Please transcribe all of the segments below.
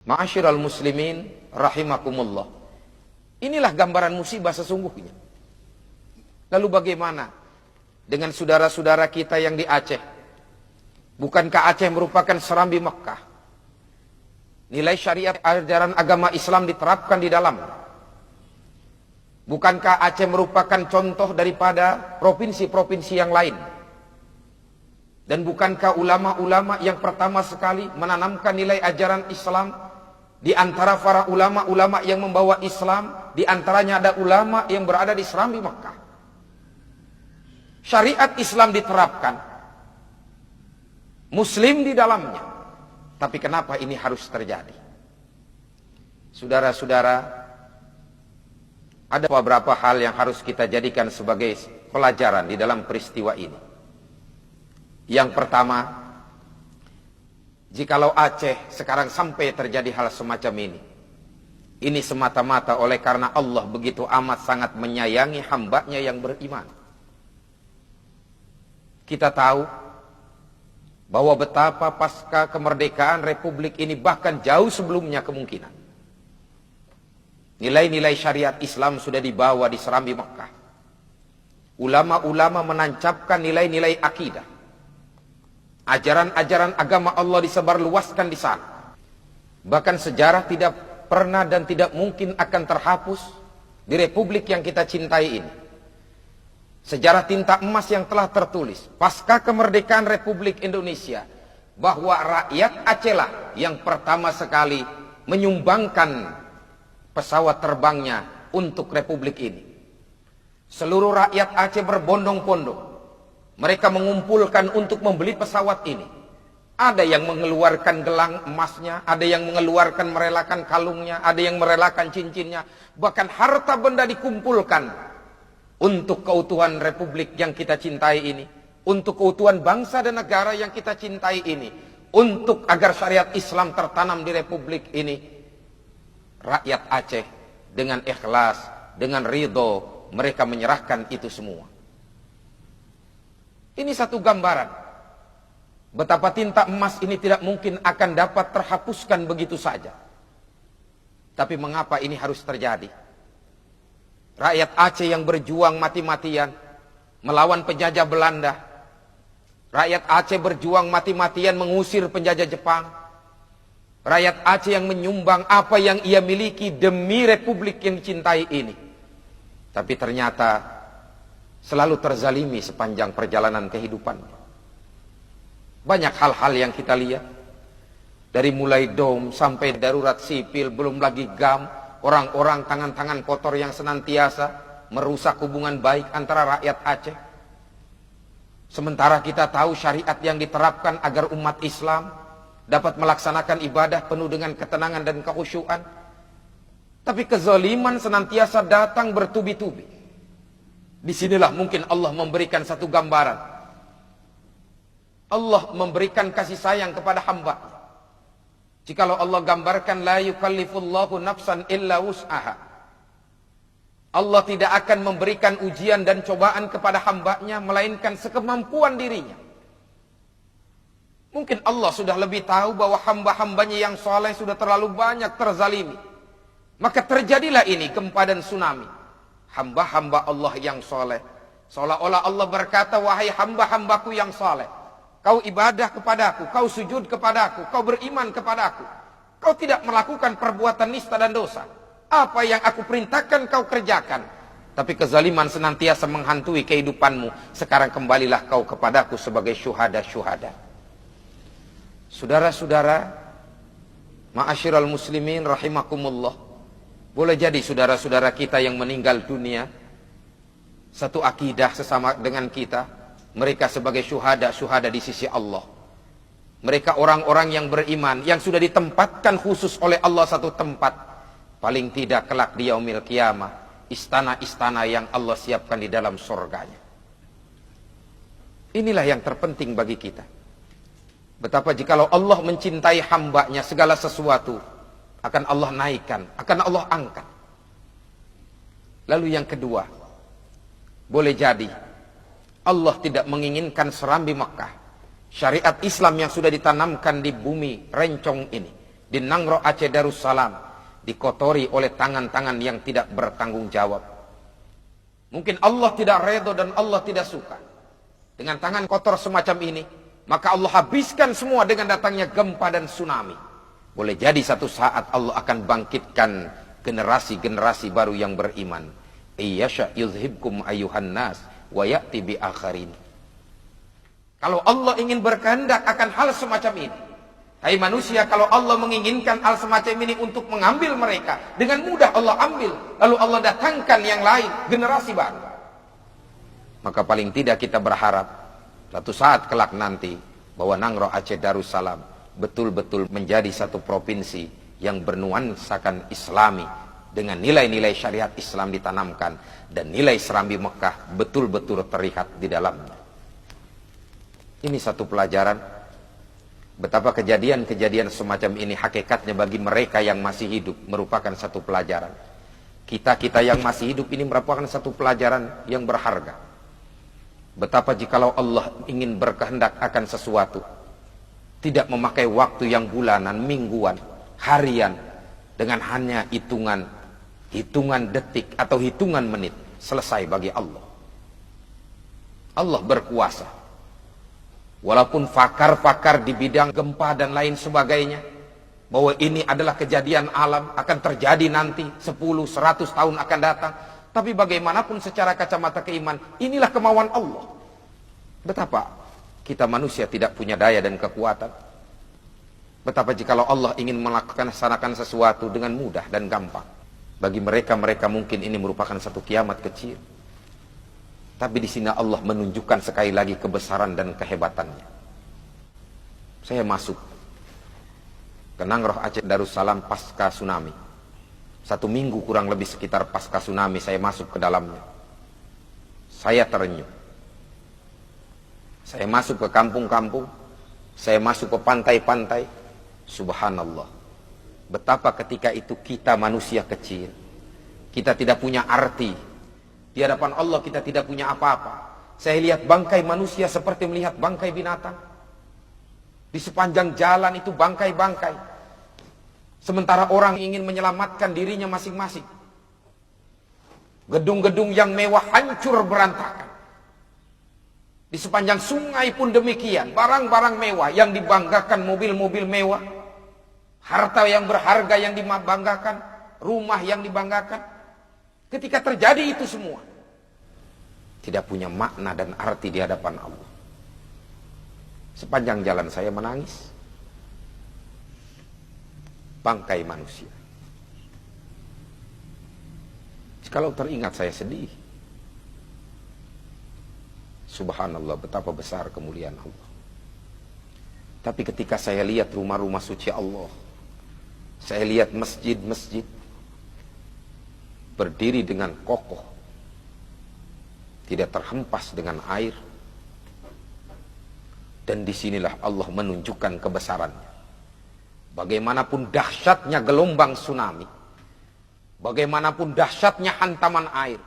Ma'asyiral muslimin rahimakumullah. Inilah gambaran musibah sesungguhnya. Lalu bagaimana dengan saudara-saudara kita yang di Aceh? Bukankah Aceh merupakan serambi Mekah? Nilai syariat ajaran agama Islam diterapkan di dalam. Bukankah Aceh merupakan contoh daripada provinsi-provinsi yang lain? Dan bukankah ulama-ulama yang pertama sekali menanamkan nilai ajaran Islam? Di antara para ulama-ulama yang membawa Islam, di antaranya ada ulama yang berada di serambi Mekah. Syariat Islam diterapkan, Muslim di dalamnya. Tapi kenapa ini harus terjadi? Saudara-saudara, ada beberapa hal yang harus kita jadikan sebagai pelajaran di dalam peristiwa ini. Yang pertama, jikalau Aceh sekarang sampai terjadi hal semacam ini semata-mata oleh karena Allah begitu amat sangat menyayangi hambanya yang beriman. Kita tahu bahwa betapa pasca kemerdekaan Republik ini bahkan jauh sebelumnya kemungkinan nilai-nilai syariat Islam sudah dibawa di serambi Mekah. Ulama-ulama menancapkan nilai-nilai akidah, ajaran-ajaran agama Allah disebarluaskan di sana. Bahkan sejarah tidak pernah dan tidak mungkin akan terhapus di Republik yang kita cintai ini. Sejarah tinta emas yang telah tertulis pasca kemerdekaan Republik Indonesia, bahwa rakyat Aceh lah yang pertama sekali menyumbangkan pesawat terbangnya untuk Republik ini. Seluruh rakyat Aceh berbondong-bondong, mereka mengumpulkan untuk membeli pesawat ini. Ada yang mengeluarkan gelang emasnya, ada yang mengeluarkan merelakan kalungnya, ada yang merelakan cincinnya, bahkan harta benda dikumpulkan untuk keutuhan Republik yang kita cintai ini, untuk keutuhan bangsa dan negara yang kita cintai ini, untuk agar syariat Islam tertanam di Republik ini. Rakyat Aceh dengan ikhlas, dengan ridho, mereka menyerahkan itu semua. Ini satu gambaran betapa tinta emas ini tidak mungkin akan dapat terhapuskan begitu saja. Tapi mengapa ini harus terjadi? Rakyat Aceh yang berjuang mati-matian melawan penjajah Belanda. Rakyat Aceh berjuang mati-matian mengusir penjajah Jepang. Rakyat Aceh yang menyumbang apa yang ia miliki demi Republik yang dicintai ini. Tapi ternyata selalu terzalimi sepanjang perjalanan kehidupannya. Banyak hal-hal yang kita lihat. Dari mulai DOM sampai darurat sipil, belum lagi GAM. Orang-orang tangan-tangan kotor yang senantiasa merusak hubungan baik antara rakyat Aceh. Sementara kita tahu syariat yang diterapkan agar umat Islam dapat melaksanakan ibadah penuh dengan ketenangan dan kekhusyuan. Tapi kezaliman senantiasa datang bertubi-tubi. Disinilah mungkin Allah memberikan satu gambaran. Allah memberikan kasih sayang kepada hamba. Jikalau Allah gambarkan la yukallifullahu nafsan illa wus'aha, Allah tidak akan memberikan ujian dan cobaan kepada hambanya melainkan sekemampuan dirinya. Mungkin Allah sudah lebih tahu bahwa hamba-hambanya yang soleh sudah terlalu banyak terzalimi. Maka terjadilah ini gempa dan tsunami. Hamba-hamba Allah yang soleh, seolah-olah Allah berkata, wahai hamba-hambaku yang soleh, kau ibadah kepadaku, kau sujud kepadaku, kau beriman kepadaku. Kau tidak melakukan perbuatan nista dan dosa. Apa yang aku perintahkan kau kerjakan. Tapi kezaliman senantiasa menghantui kehidupanmu. Sekarang kembalilah kau kepadaku sebagai syuhada-syuhada. Saudara-saudara, ma'asyiral muslimin rahimakumullah. Boleh jadi saudara-saudara kita yang meninggal dunia satu akidah sesama dengan kita. Mereka sebagai syuhada-syuhada di sisi Allah. Mereka orang-orang yang beriman, yang sudah ditempatkan khusus oleh Allah satu tempat. Paling tidak kelak di yaumil qiyamah, istana-istana yang Allah siapkan di dalam surganya. Inilah yang terpenting bagi kita. Betapa jikalau Allah mencintai hambanya, segala sesuatu akan Allah naikkan, akan Allah angkat. Lalu yang kedua, boleh jadi Allah tidak menginginkan serambi Mekah, syariat Islam yang sudah ditanamkan di bumi rencong ini, di Nangro Aceh Darussalam dikotori oleh tangan-tangan yang tidak bertanggung jawab. Mungkin Allah tidak redho dan Allah tidak suka dengan tangan kotor semacam ini, maka Allah habiskan semua dengan datangnya gempa dan tsunami. Boleh jadi satu saat Allah akan bangkitkan generasi-generasi baru yang beriman. Iyasha yuzhibkum ayuhan nas wa ya'ti bi akharin. Kalau Allah ingin berkehendak akan hal semacam ini, hai manusia, kalau Allah menginginkan hal semacam ini untuk mengambil mereka, dengan mudah Allah ambil, lalu Allah datangkan yang lain, generasi baru. Maka paling tidak kita berharap suatu saat kelak nanti bahwa Nangro Aceh Darussalam betul-betul menjadi satu provinsi yang bernuansakan Islami, dengan nilai-nilai syariat Islam ditanamkan dan nilai Serambi Mekah betul-betul terlihat di dalamnya. Ini satu pelajaran betapa kejadian-kejadian semacam ini hakikatnya bagi mereka yang masih hidup merupakan satu pelajaran. Kita yang masih hidup ini merupakan satu pelajaran yang berharga. Betapa jikalau Allah ingin berkehendak akan sesuatu, tidak memakai waktu yang bulanan, mingguan, harian, dengan hanya hitungan detik atau hitungan menit selesai bagi Allah. Allah berkuasa. Walaupun pakar-pakar di bidang gempa dan lain sebagainya, bahwa ini adalah kejadian alam, akan terjadi nanti 10-100 tahun akan datang. Tapi bagaimanapun secara kacamata keimanan, inilah kemauan Allah. Betapa kita manusia tidak punya daya dan kekuatan. Betapa jikalau Allah ingin melaksanakan sesuatu dengan mudah dan gampang. Bagi mereka mungkin ini merupakan satu kiamat kecil. Tapi di sini Allah menunjukkan sekali lagi kebesaran dan kehebatannya. Saya masuk ke Nangro Aceh Darussalam pasca tsunami. 1 minggu kurang lebih sekitar pasca tsunami saya masuk ke dalamnya. Saya terenyuh. Saya masuk ke kampung-kampung, saya masuk ke pantai-pantai. Subhanallah. Betapa ketika itu kita manusia kecil, kita tidak punya arti. Di hadapan Allah kita tidak punya apa-apa. Saya lihat bangkai manusia seperti melihat bangkai binatang. Di sepanjang jalan itu bangkai-bangkai. Sementara orang ingin menyelamatkan dirinya masing-masing. Gedung-gedung yang mewah hancur berantakan. Di sepanjang sungai pun demikian. Barang-barang mewah yang dibanggakan, mobil-mobil mewah. Harta yang berharga yang dibanggakan. Rumah yang dibanggakan. Ketika terjadi itu semua, tidak punya makna dan arti di hadapan Allah. Sepanjang jalan saya menangis. Bangkai manusia. Kalau teringat saya sedih. Subhanallah, betapa besar kemuliaan Allah. Tapi ketika saya lihat rumah-rumah suci Allah, saya lihat masjid-masjid berdiri dengan kokoh, tidak terhempas dengan air, dan disinilah Allah menunjukkan kebesarannya. Bagaimanapun dahsyatnya gelombang tsunami, bagaimanapun dahsyatnya hantaman air,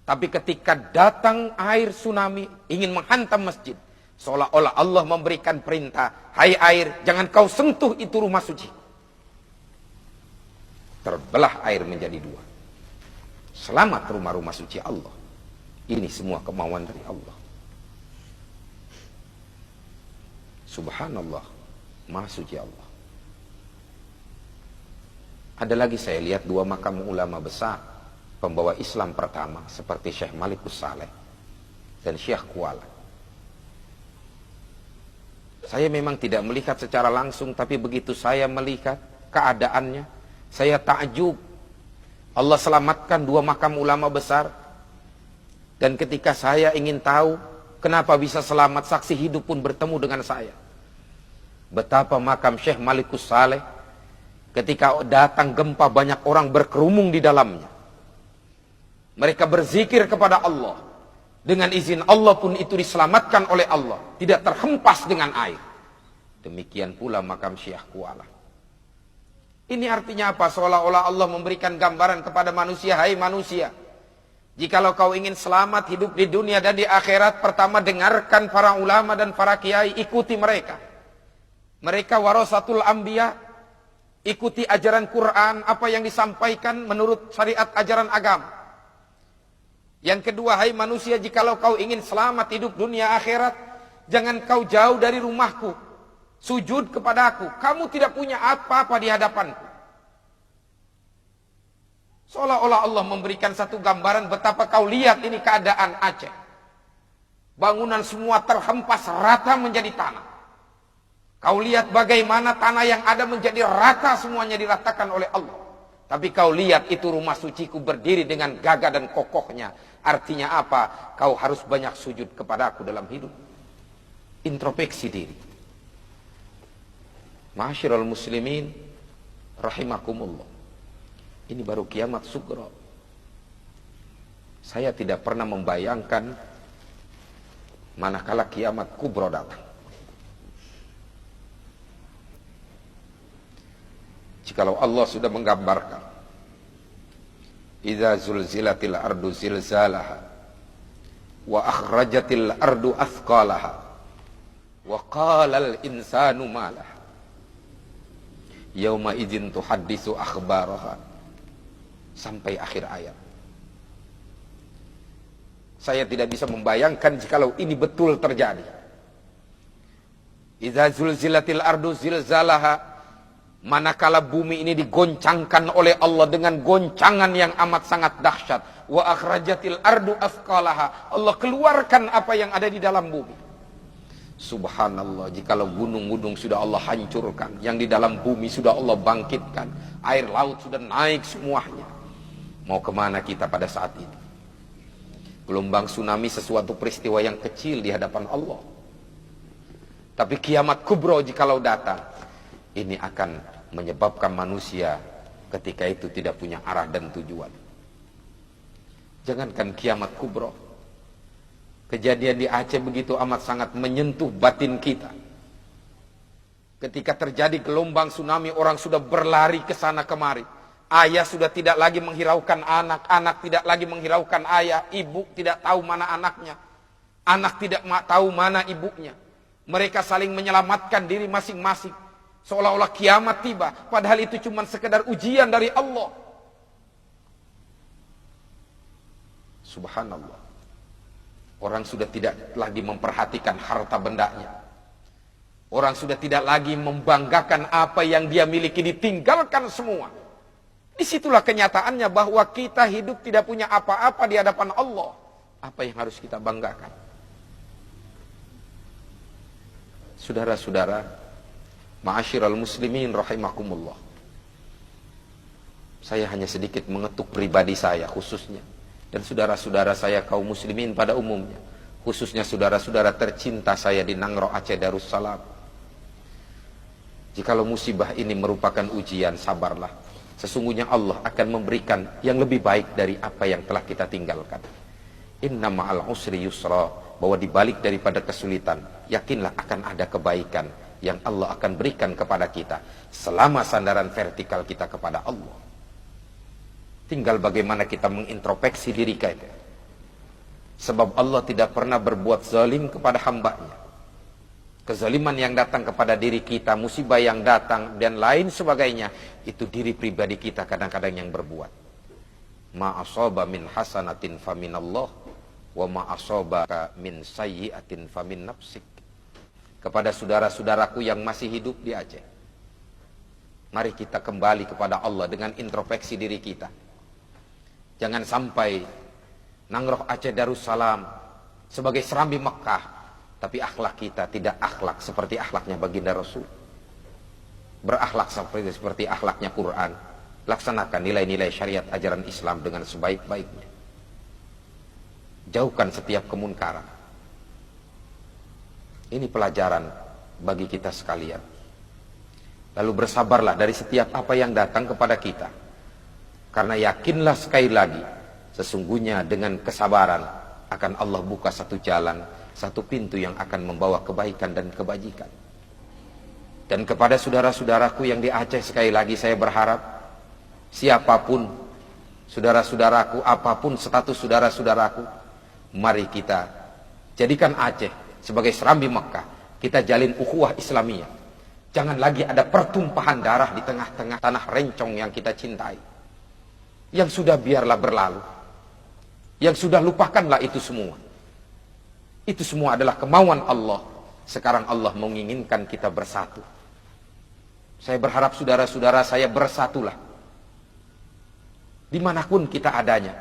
tapi ketika datang air tsunami ingin menghantam masjid, seolah-olah Allah memberikan perintah, hai air, jangan kau sentuh itu rumah suci. Terbelah air menjadi 2. Selamat rumah-rumah suci Allah. Ini semua kemauan dari Allah. Subhanallah, Maha suci Allah. Ada lagi saya lihat 2 makam ulama besar, pembawa Islam pertama, seperti Syekh Malikus Saleh dan Syekh Kuala. Saya memang tidak melihat secara langsung, tapi begitu saya melihat keadaannya, saya takjub. Allah selamatkan 2 makam ulama besar. Dan ketika saya ingin tahu kenapa bisa selamat, saksi hidup pun bertemu dengan saya. Betapa makam Syekh Malikus Saleh, ketika datang gempa banyak orang berkerumung di dalamnya. Mereka berzikir kepada Allah. Dengan izin Allah pun itu diselamatkan oleh Allah, tidak terhempas dengan air. Demikian pula makam Syekh Kuala. Ini artinya apa? Seolah-olah Allah memberikan gambaran kepada manusia, hai manusia, jikalau kau ingin selamat hidup di dunia dan di akhirat, pertama dengarkan para ulama dan para kiai, ikuti mereka. Mereka warasatul anbiya, Ikuti ajaran Quran, apa yang disampaikan menurut syariat ajaran agama. Yang kedua, hai manusia, jikalau kau ingin selamat hidup dunia akhirat, jangan kau jauh dari rumahku. Sujud kepadaku. Kamu tidak punya apa-apa di hadapanku. Seolah-olah Allah memberikan satu gambaran betapa kau lihat ini keadaan Aceh. Bangunan semua terhempas rata menjadi tanah. Kau lihat bagaimana tanah yang ada menjadi rata, semuanya diratakan oleh Allah. Tapi kau lihat itu rumah suciku berdiri dengan gagah dan kokohnya. Artinya apa? Kau harus banyak sujud kepadaku dalam hidup. Introspeksi diri. Ma'asyiral muslimin rahimakumullah. Ini baru kiamat sughra. Saya tidak pernah membayangkan manakala kiamat kubra datang. Jikalau Allah sudah menggambarkan, idza zulzilatil ardu zilzalaha wa akhrajatil ardu athqalaha wa qalal insanu ma laha yauma idzin tuhaddisu akhbaraha, sampai akhir ayat. Saya tidak bisa membayangkan jikalau ini betul terjadi. Idza zulzilatil ardu zilzalaha, manakala bumi ini digoncangkan oleh Allah dengan goncangan yang amat sangat dahsyat. Wa akhrajatil ardu athqalaha, Allah keluarkan apa yang ada di dalam bumi. Subhanallah, jikalau gunung-gunung sudah Allah hancurkan, yang di dalam bumi sudah Allah bangkitkan, air laut sudah naik semuanya, mau kemana kita pada saat itu? Gelombang tsunami sesuatu peristiwa yang kecil di hadapan Allah. Tapi kiamat kubra jikalau datang, ini akan menyebabkan manusia ketika itu tidak punya arah dan tujuan. Jangankan kiamat kubra, kejadian di Aceh begitu amat sangat menyentuh batin kita. Ketika terjadi gelombang tsunami, orang sudah berlari ke sana kemari. Ayah sudah tidak lagi menghiraukan anak, anak tidak lagi menghiraukan ayah, ibu tidak tahu mana anaknya, anak tidak tahu mana ibunya. Mereka saling menyelamatkan diri masing-masing, seolah-olah kiamat tiba, padahal itu cuma sekedar ujian dari Allah. Subhanallah. Orang sudah tidak lagi memperhatikan harta bendanya. Orang sudah tidak lagi membanggakan apa yang dia miliki, ditinggalkan semua. Disitulah kenyataannya bahwa kita hidup tidak punya apa-apa di hadapan Allah. Apa yang harus kita banggakan? Saudara-saudara, ma'asyiral muslimin rahimakumullah. Saya hanya sedikit mengetuk pribadi saya khususnya, dan saudara-saudara saya kaum muslimin pada umumnya, khususnya saudara-saudara tercinta saya di Nangro Aceh Darussalam. Jikalau musibah ini merupakan ujian, sabarlah. Sesungguhnya Allah akan memberikan yang lebih baik dari apa yang telah kita tinggalkan. Inna ma'al usri yusra, bahwa dibalik daripada kesulitan, yakinlah akan ada kebaikan yang Allah akan berikan kepada kita selama sandaran vertikal kita kepada Allah. Tinggal bagaimana kita mengintrospeksi diri kita. Sebab Allah tidak pernah berbuat zalim kepada hambanya. Kezaliman yang datang kepada diri kita, musibah yang datang dan lain sebagainya, itu diri pribadi kita kadang-kadang yang berbuat. Ma asaba min hasanatin faminallah wa ma asabaka min sayyi'atin famin nafsik. Kepada saudara-saudaraku yang masih hidup di Aceh, mari kita kembali kepada Allah dengan introspeksi diri kita. Jangan sampai Nangro Aceh Darussalam sebagai serambi Mekah, tapi akhlak kita tidak akhlak seperti akhlaknya baginda Rasul. Berakhlak seperti akhlaknya Quran. Laksanakan nilai-nilai syariat ajaran Islam dengan sebaik-baiknya. Jauhkan setiap kemunkaran. Ini pelajaran bagi kita sekalian. Lalu bersabarlah dari setiap apa yang datang kepada kita. Karena yakinlah sekali lagi, sesungguhnya dengan kesabaran akan Allah buka satu jalan, satu pintu yang akan membawa kebaikan dan kebajikan. Dan kepada saudara-saudaraku yang di Aceh, sekali lagi saya berharap, siapapun saudara-saudaraku, apapun status saudara-saudaraku, mari kita jadikan Aceh sebagai serambi Mekah. Kita jalin ukhuwah Islamiyah. Jangan lagi ada pertumpahan darah di tengah-tengah tanah rencong yang kita cintai. Yang sudah biarlah berlalu. Yang sudah lupakanlah itu semua. Itu semua adalah kemauan Allah. Sekarang Allah menginginkan kita bersatu. Saya berharap saudara-saudara saya bersatulah. Dimanapun kita adanya.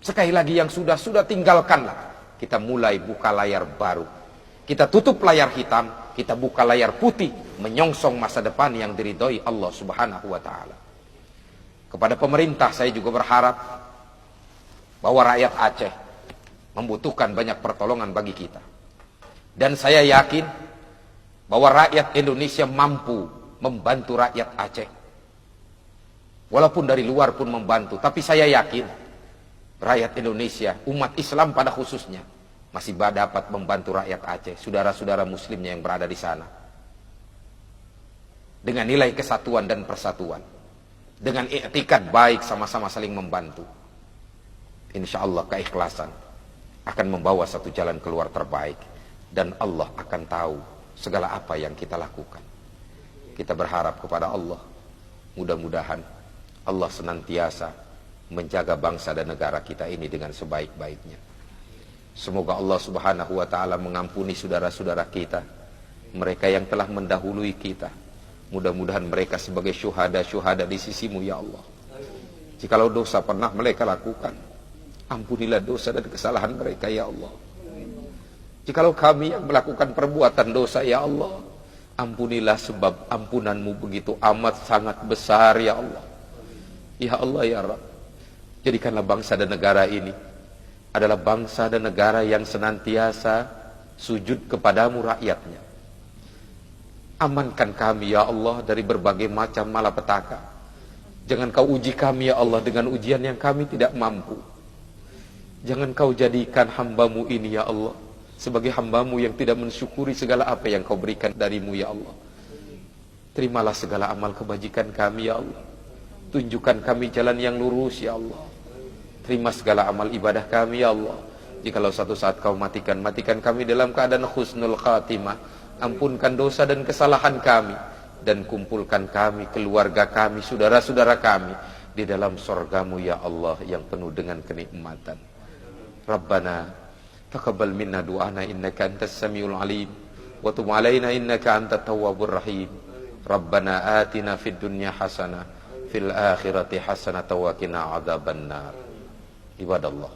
Sekali lagi yang sudah tinggalkanlah. Kita mulai buka layar baru. Kita tutup layar hitam, kita buka layar putih, menyongsong masa depan yang diridhoi Allah Subhanahu wa taala. Kepada pemerintah saya juga berharap bahwa rakyat Aceh membutuhkan banyak pertolongan bagi kita. Dan saya yakin bahwa rakyat Indonesia mampu membantu rakyat Aceh. Walaupun dari luar pun membantu, tapi saya yakin rakyat Indonesia, umat Islam pada khususnya, masih dapat membantu rakyat Aceh, saudara-saudara muslimnya yang berada di sana. Dengan nilai kesatuan dan persatuan. Dengan i'tikad baik, sama-sama saling membantu. Insya Allah keikhlasan akan membawa satu jalan keluar terbaik. Dan Allah akan tahu segala apa yang kita lakukan. Kita berharap kepada Allah. Mudah-mudahan Allah senantiasa menjaga bangsa dan negara kita ini dengan sebaik-baiknya. Semoga Allah Subhanahu wa taala mengampuni saudara-saudara kita, mereka yang telah mendahului kita. Mudah-mudahan mereka sebagai syuhada di sisimu ya Allah. Jikalau dosa pernah mereka lakukan, ampunilah dosa dan kesalahan mereka ya Allah. Jikalau kami yang melakukan perbuatan dosa ya Allah, ampunilah sebab ampunanmu begitu amat sangat besar ya Allah. Ya Allah ya Rabb, jadikanlah bangsa dan negara ini adalah bangsa dan negara yang senantiasa sujud kepadamu rakyatnya. Amankan kami ya Allah dari berbagai macam malapetaka. Jangan kau uji kami ya Allah dengan ujian yang kami tidak mampu. Jangan kau jadikan hambamu ini ya Allah sebagai hambamu yang tidak mensyukuri segala apa yang kau berikan darimu ya Allah. Terimalah segala amal kebajikan kami ya Allah. Tunjukkan kami jalan yang lurus ya Allah. Terima segala amal ibadah kami ya Allah. Jikalau satu saat kau matikan kami dalam keadaan husnul khatimah. Ampunkan dosa dan kesalahan kami. Dan kumpulkan kami, keluarga kami, saudara-saudara kami di dalam surgamu ya Allah yang penuh dengan kenikmatan. Rabbana taqabbal minna du'ana innaka antas samiul alim. Wa tub alaina innaka antat tawwabur rahim. Rabbana atina fid dunya hasanah. Fil akhirati hasanah wa qina adzabannar. Ibadallah,